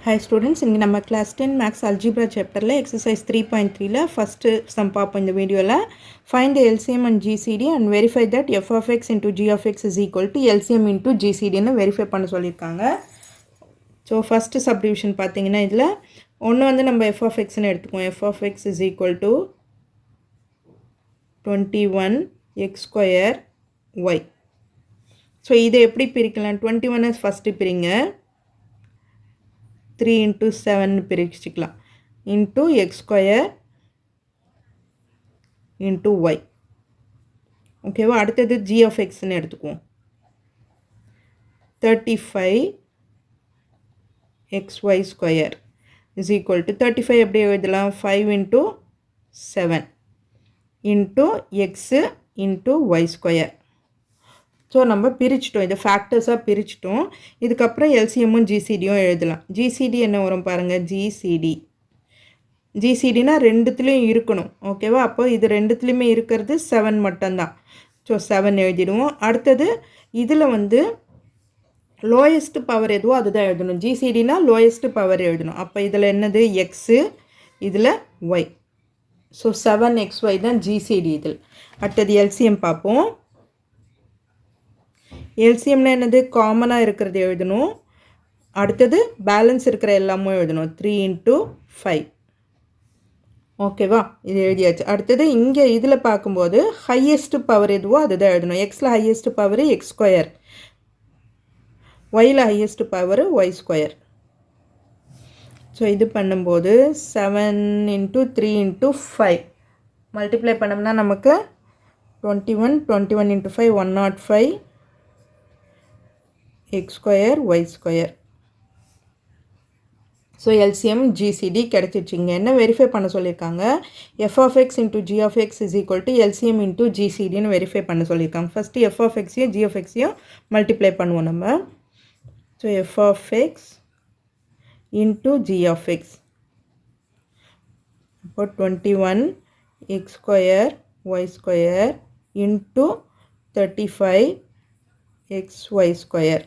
Hi students, in நம்ம class 10 Maths Algebra chapterல exercise 3.3ல first sum பார்ப்போம் இந்த வீடியோல. Find the LCM and GCD and verify that f of x into g of x is equal to LCM into GCD ன்னு verify பண்ண சொல்லியிருக்காங்க. So first subdivision பார்த்தீங்கன்னா இதில் ஒன்று வந்து நம்ம f of x ன்னு எடுத்துக்குவோம். f of x is equal to 21 x square y. So இதை எப்படி பிரிக்கலாம்? 21 first பிரிங்க. 3 into 7 பிரிச்சுக்கலாம் into x square into y. ஓகேவா? அடுத்தது g of x ன்னு எடுத்துக்குவோம். 35 xy square is equal to 35 எப்படி எழுதலாம்? 5 into 7 into x into y square. So நம்ம பிரிச்சிட்டோம், இதை ஃபேக்டர்ஸாக பிரிச்சிட்டோம். இதுக்கப்புறம் எல்சிஎம்மும் ஜிசிடியும் எழுதலாம். ஜிசிடி என்ன வரும் பாருங்கள், ஜிசிடினா ரெண்டுத்துலேயும் இருக்கணும். ஓகேவா? அப்போ இது ரெண்டுத்துலேயுமே இருக்கிறது 7 மட்டும்தான். ஸோ 7 எழுதிடுவோம். அடுத்தது இதில் வந்து லோயஸ்ட் பவர் எதுவோ அதுதான் எழுதணும். ஜிசிடினா லோயஸ்ட் பவர் எழுதணும். அப்போ இதில் என்னது? எக்ஸு, இதில் ஒய். ஸோ 7xy தான் ஜிசிடி இதில். அடுத்தது எல்சிஎம் பார்ப்போம். எல்சிஎம்னா என்னது? காமனாக இருக்கிறது எழுதணும். அடுத்தது பேலன்ஸ் இருக்கிற எல்லாமும் எழுதணும். 3 into 5. ஓகேவா? இது எழுதியாச்சு. அடுத்தது இங்கே இதில் பார்க்கும்போது ஹையஸ்ட் பவர் எதுவோ அதுதான் எழுதணும். எக்ஸில் ஹையஸ்ட் பவர் எக்ஸ் ஸ்கொயர், ஒயில் highest power y square. So இது பண்ணும்போது 7 into 3 into 5 மல்டிப்ளை பண்ணோம்னா நமக்கு 21 into 5 105 x square y square. So LCM GCD கிடச்சிச்சிங்க. என்ன வெரிஃபை பண்ண சொல்லியிருக்காங்க? f of x into g of x is equal to LCM into GCDன்னு வெரிஃபை பண்ண சொல்லியிருக்காங்க. ஃபஸ்ட்டு f of xையும் g of xையும் மல்டிப்ளை பண்ணுவோம் நம்ம. So f of x into g of x இப்போ 21 x square y square into 35 xy square.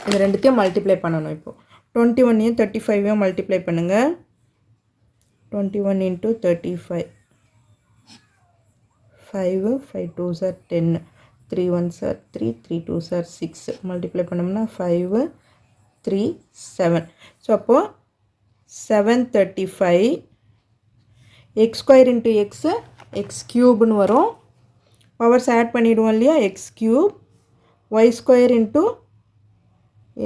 இது ரெண்டுத்தையும் மல்டிப்ளை பண்ணணும். இப்போது 21ஐயும் 35ஐயும் மல்டிப்ளை பண்ணுங்கள். 21 into 35 5 5 2s are 10 3 1s are 3 3 2s are 6 multiply பண்ணோம்னா 5 3 7. ஸோ அப்போது 735 x square into x x க்யூப்னு வரும். பவர்ஸ் ஆட் பண்ணிவிடுவோம் இல்லையா? X cube y square into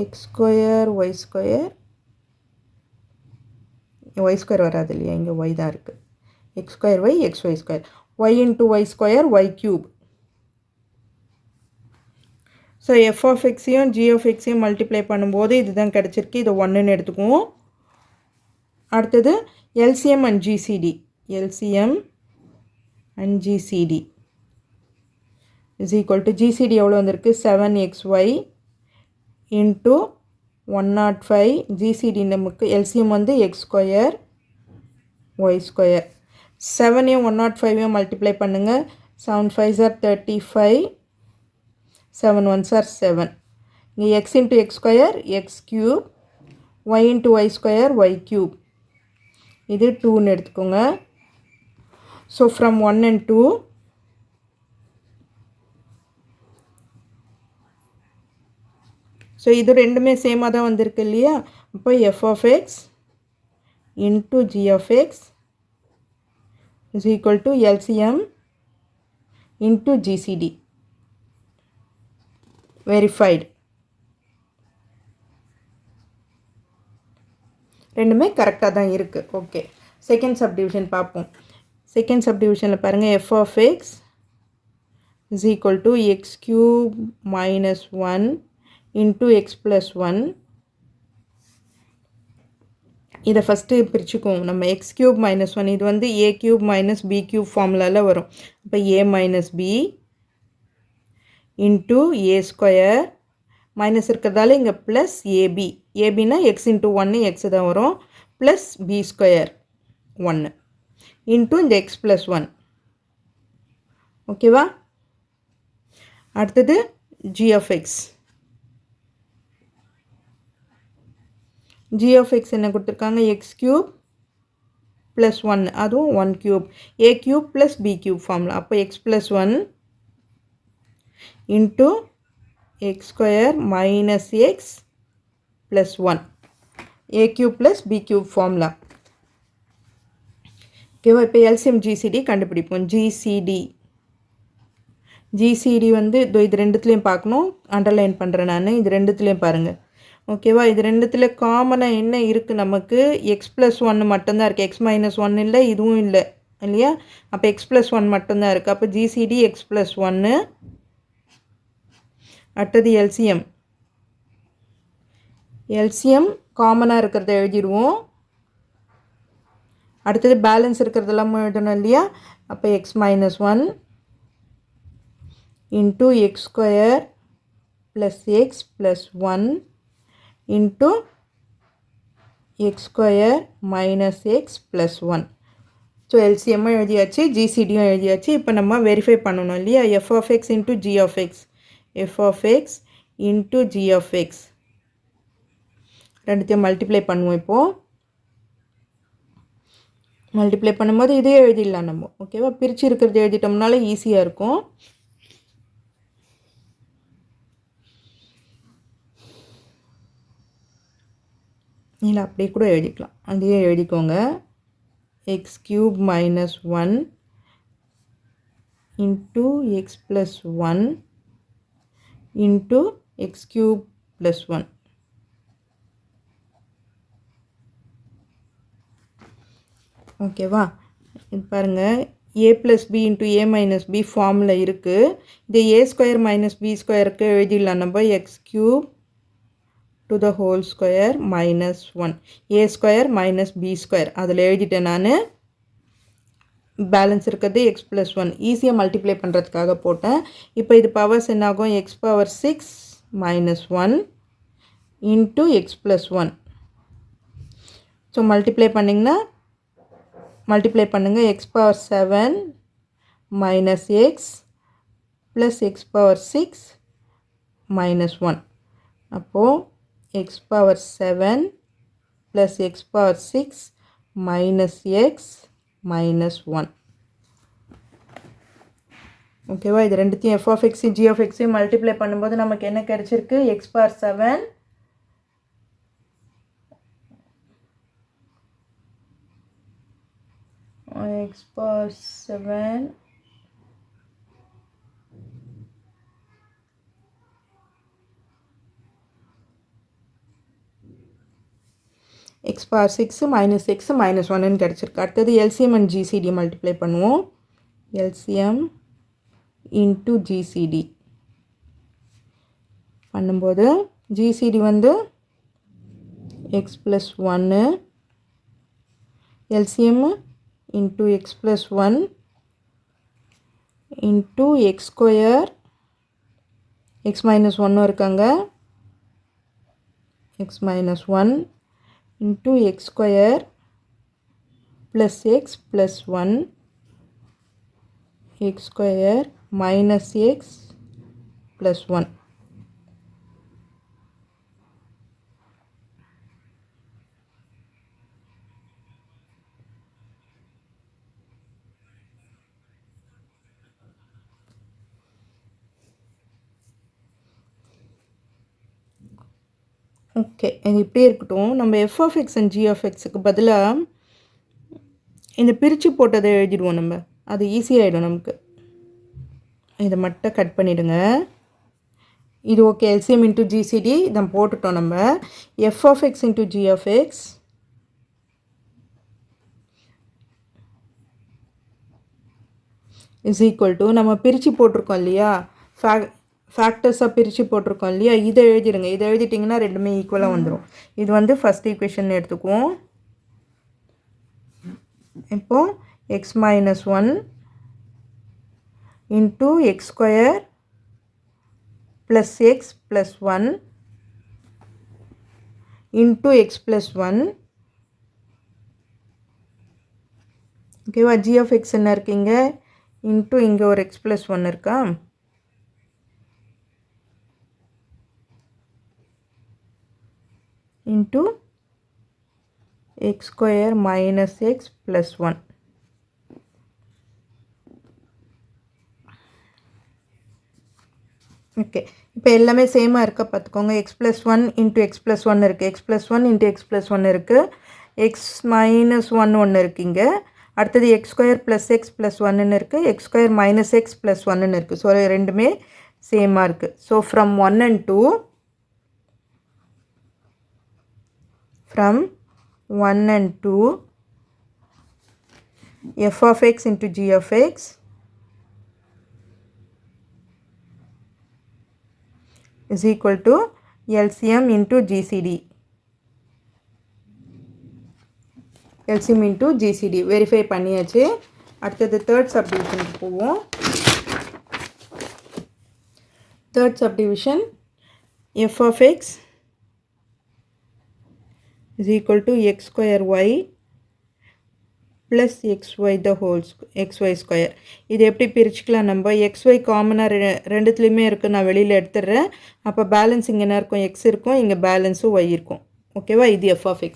x square y square. y square வராது இல்லையா? இங்கே y தான் இருக்குது. x square y xy square y into y square y cube. So f of xையும் g of xையும் மல்டிப்ளை பண்ணும்போது இதுதான் கிடச்சிருக்கு. இதை 1ன்னு எடுத்துக்குவோம். அடுத்தது LCM and GCD. LCM and GCD is equal to GCD எவ்வளோ வந்திருக்கு? 7xy into 105. GCD நமக்கு LCM வந்து x square y square. 7ஐயும் 105ஐயும் மல்டிப்ளை பண்ணுங்கள். 7 5s are 35 7 1s are 7. இங்கே x into x square x cube, y into y square y cube. இது 2ன்னு எடுத்துக்கோங்க. ஸோ ஃப்ரம் 1 and 2 ஸோ இது ரெண்டுமே சேமாக தான் வந்திருக்கு இல்லையா? இப்போ f of x into g of x is equal to LCM into GCD. Verified. ரெண்டுமே கரெக்டாக தான் இருக்குது. ஓகே, செகண்ட் சப்டிவிஷன் பார்ப்போம். செகண்ட் சப்டிவிஷனில் பாருங்கள், f of x is equal to x cube minus 1 into x plus 1. இதை ஃபஸ்ட்டு பிரிச்சுக்குவோம் நம்ம. X cube minus 1 இது வந்து a cube minus b cube ஃபார்முலாவில் வரும். இப்போ a minus b into a square minus இருக்கிறதால இங்கே ப்ளஸ் ஏபி. ஏபினா எக்ஸ் இன்ட்டு 1 எக்ஸ் தான் வரும். ப்ளஸ் b ஸ்கொயர் 1 இன்ட்டு இந்த எக்ஸ் ப்ளஸ் 1. ஓகேவா? அடுத்தது g of x. g of x என்ன கொடுத்துருக்காங்க x cube plus 1 அதுவும் 1 cube a cube plus b cube formula அப்போ x plus 1 into x square minus x plus 1 a cube plus b cube formula ஓகேவா இப்போ LCM GCD கண்டுபிடிப்போம் GCD வந்து இது ரெண்டுத்துலேயும் பார்க்கணும் அண்டர்லைன் பண்ணுறேன் நான் இது ரெண்டுத்துலேயும் பாருங்கள் ஓகேவா இது ரெண்டுத்தில் காமனாக என்ன இருக்குது நமக்கு எக்ஸ் ப்ளஸ் ஒன்று மட்டும்தான் இருக்குது எக்ஸ் மைனஸ் ஒன் இல்லை இதுவும் இல்லை இல்லையா அப்போ எக்ஸ் ப்ளஸ் ஒன் மட்டும்தான் இருக்குது அப்போ ஜிசிடி எக்ஸ் ப்ளஸ் ஒன்று அடுத்தது எல்சிஎம் காமனாக இருக்கிறத எழுதிடுவோம் அடுத்தது பேலன்ஸ் இருக்கிறதெல்லாம் எழுதணும் இல்லையா அப்போ x minus one into x square plus x plus one into x square minus x plus one so எல்சிஎம்மும் எழுதியாச்சு ஜிசிடியும் எழுதியாச்சு இப்போ நம்ம வெரிஃபை பண்ணணும் இல்லையா f of x into g of x f of x into g of x ரெண்டுத்தையும் multiply பண்ணுவோம் இப்போது மல்டிப்ளை பண்ணும்போது இதே எழுதிடலாம் நம்ம ஓகேவா பிரித்து இருக்கிறது எழுதிட்டோம்னால ஈஸியாக இருக்கும் இல்லை அப்படியே கூட எழுதிக்கலாம் அதையே எழுதிக்கோங்க X cube minus one into x plus one into X cube plus one ஓகேவா இது பாருங்கள் ஏ ப்ளஸ் பி இன்ட்டு ஏ மைனஸ் பி ஃபார்மில் இருக்குது இது ஏ ஸ்கொயர் மைனஸ் பி ஸ்கொயருக்கு எழுதிடலாம் நம்ம X cube to the whole square minus 1 a square minus b square அதில் எழுதிட்டேன் நான் பேலன்ஸ் இருக்கிறது எக்ஸ் ப்ளஸ் ஒன் ஈஸியாக மல்டிப்ளை பண்ணுறதுக்காக போட்டேன் இப்போ இது பவர்ஸ் என்ன ஆகும் x power 6 minus 1 into x plus one so multiply பண்ணுங்கள் x power 7 minus x plus x power 6 minus 1 அப்போது x power 7 plus x power 6 minus x minus 1 ஓகேவா இது ரெண்டுத்தையும் f of x g of x multiply பண்ணும்போது நமக்கு என்ன கிடைச்சிருக்கு x power 7 x power 7 x power 6 minus x minus 1 கிடச்சிருக்கு அடுத்தது LCM and GCD மல்டிப்ளை பண்ணுவோம் LCM into GCD பண்ணும்போது GCD வந்து x plus 1 LCM into x plus 1 into x square x minus 1 இருக்காங்க x minus 1 into x square plus x plus 1 x square minus x plus 1 okay இது இப்படியே இருக்கட்டும் நம்ம f of x and g of எக்ஸுக்கு பதிலாக இந்த பிரித்து போட்டதை எழுதிடுவோம் நம்ம அது ஈஸியாகிடும் நமக்கு இதை மட்டும் கட் பண்ணிவிடுங்க இது ஓகே எல்சிஎம் இன்ட்டு ஜிசிடி இதை போட்டுட்டோம் நம்ம f of x into g of x is equal to நம்ம பிரித்து போட்டிருக்கோம் இல்லையா ஃபேக்டர்ஸாக பிரித்து போட்டிருக்கோம் இல்லையா இதை எழுதிடுங்க இதை எழுதிட்டிங்கன்னா ரெண்டுமே ஈக்குவலாக வந்துடும் இது வந்து ஃபஸ்ட் ஈக்குவேஷன் எடுத்துக்குவோம் இப்போது X minus one into x square plus x plus one into x plus one ஓகேவா ஜி ஆஃப் எக்ஸ் என்ன இருக்கீங்க இன்ட்டு இங்கே ஒரு எக்ஸ் ப்ளஸ் ஒன் இருக்கா into x square minus x plus 1. Okay, இப்போ எல்லாமே சேமாக இருக்க பார்த்துக்கோங்க. X plus 1 into x plus 1 இருக்குது, X plus 1 into x plus 1 இருக்குது, எக்ஸ் மைனஸ் 1 ஒன்று இருக்குங்க. அடுத்தது X square plus x plus 1ன்னு இருக்குது, x square minus x plus 1ன்னு இருக்குது. ஸோ ரெண்டுமே சேமாக இருக்குது. So from 1 and 2, from 1 and 2, f of x into g of x is equal to LCM into GCD. LCM into GCD verify பண்ணியாச்சு. அடுத்தது third சப்டிவிஷனுக்கு போவோம். Third subdivision f of x is equal to x square y plus xy the whole xy square. இது எப்படி பிரிச்சுக்கலாம்? நம்ம xy காமனாக ரெண்டுத்துலேயுமே இருக்குது, நான் வெளியில் எடுத்துடுறேன். அப்போ பேலன்ஸ் இங்கே என்ன இருக்கும்? x இருக்கும், இங்கே பேலன்ஸும் y இருக்கும். ஓகேவா? இது f of x.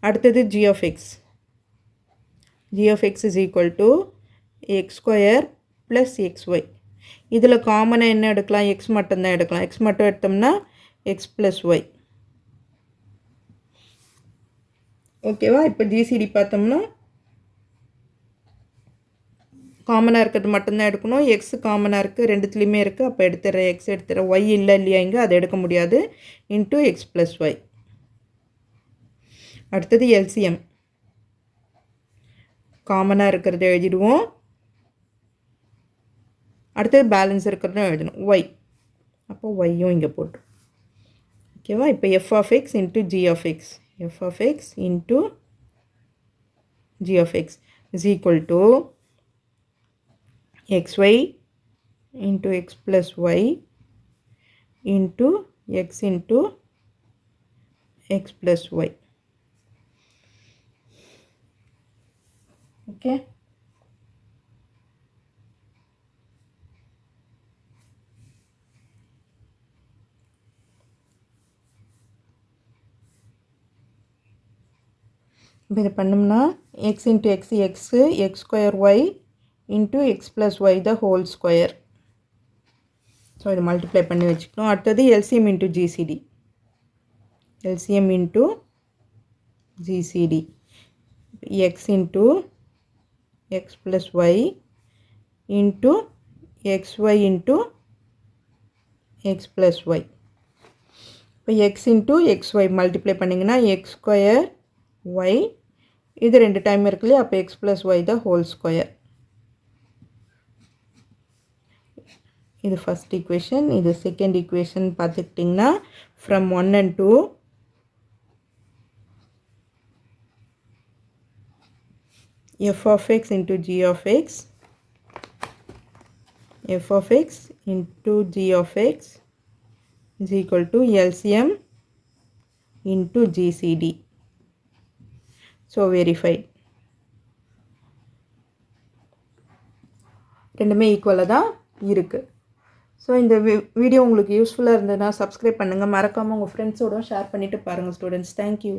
அடுத்தது g of x. g of x is equal to x square plus xy. இதில் காமனாக என்ன எடுக்கலாம்? x மட்டும்தான் எடுக்கலாம். x மட்டும் எடுத்தோம்னா x plus y. ஓகேவா? இப்போ GCD பார்த்தோம்னா காமனாக இருக்கிறது மட்டும்தான் எடுக்கணும். எக்ஸ் காமனாக இருக்குது, ரெண்டுத்துலேயுமே இருக்குது. அப்போ எடுத்துடுறேன், எக்ஸ் எடுத்துடுறேன். ஒய் இல்லை இல்லையா இங்கே, அதை எடுக்க முடியாது. Into x plus y. அடுத்தது எல்சிஎம். காமனாக இருக்கிறத எழுதிடுவோம். அடுத்தது பேலன்ஸ் இருக்கிறதும் எழுதணும், ஒய். அப்போ ஒய்யும் இங்கே போட்டு. ஓகேவா? இப்போ f of x into g of x, f of x into g of x is equal to xy into x plus y into x into x plus y. Okay. இப்போ இதை பண்ணோம்னா x into x, x square y into x plus y the whole square. So இது multiply பண்ணி வச்சுக்கணும். அடுத்தது LCM into GCD. LCM into GCD. x into x plus y into xy into x plus y. இப்போ x into xy multiply பண்ணிங்கன்னா x square y, இது ரெண்டு time இருக்குல்லையே, அப்போ x plus y the whole square. இது first equation. இது second equation பார்த்துக்கிட்டிங்கன்னா from 1 and 2, f of x into g of x, f of x into g of x is equal to LCM into GCD. So verified. ரெண்டுமே ஈக்குவலாக தான் இருக்குது. So இந்த video உங்களுக்கு யூஸ்ஃபுல்லாக இருந்ததுன்னா சப்ஸ்கிரைப் பண்ணுங்கள். மறக்காமல் உங்கள் ஃப்ரெண்ட்ஸோட ஷேர் பண்ணிவிட்டு பாருங்கள் ஸ்டூடெண்ட்ஸ். தேங்க்யூ.